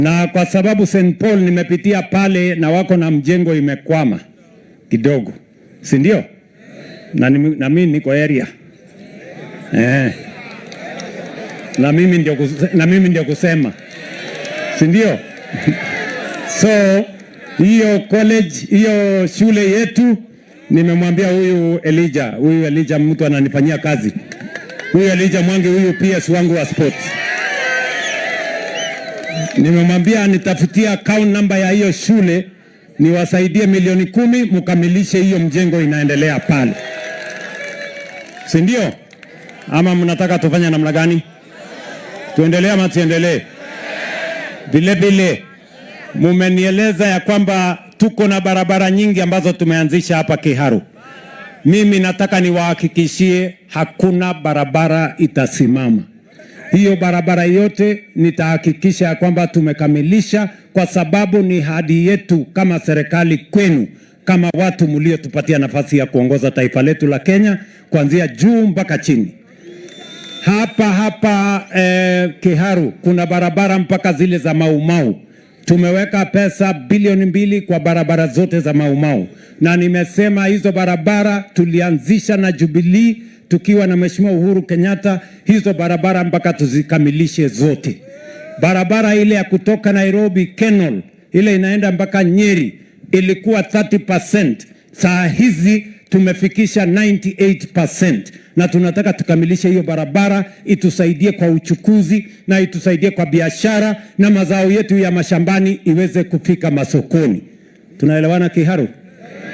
Na kwa sababu St. Paul nimepitia pale na wako na mjengo imekwama kidogo, si ndio? Na mimi niko area na mimi ndio kusema, si ndio? So hiyo college, hiyo shule yetu nimemwambia huyu Elijah mtu ananifanyia kazi. Huyu Elijah Mwangi, huyu PS wangu wa sports. Nimemwambia nitafutia account number ya hiyo shule niwasaidie milioni 10 mkamilishe hiyo mjengo inaendelea pale. Si ndio? Ama mnataka tufanye namna gani? Tuendelee ama tuendelee? Vile mumenieleza ya kwamba tuko na barabara nyingi ambazo tumeanzisha hapa Kiharu. Mimi nataka niwahakikishie hakuna barabara itasimama. Hiyo barabara yote nitahakikisha ya kwamba tumekamilisha, kwa sababu ni ahadi yetu kama serikali kwenu, kama watu mliotupatia nafasi ya kuongoza taifa letu la Kenya kuanzia juu mpaka chini. Hapa Kiharu kuna barabara mpaka zile za Maumau. Tumeweka pesa bilioni 2 kwa barabara zote za Maumau. Na nimesema hizo barabara tulianzisha na Jubilee tukiwa na Mheshimiwa Uhuru Kenyatta, hizo barabara mpaka tuzikamilishe zote. Barabara ile ya kutoka Nairobi Kenol, ile inaenda mpaka Nyeri, ilikuwa 30%. Saa hizi tumefikisha 98%. Na tunataka tukamilishe hiyo barabara itusaidie kwa uchukuzi na itusaidie kwa biashara na mazao yetu ya mashambani iweze kufika masokoni. Tunaelewana Kiharu?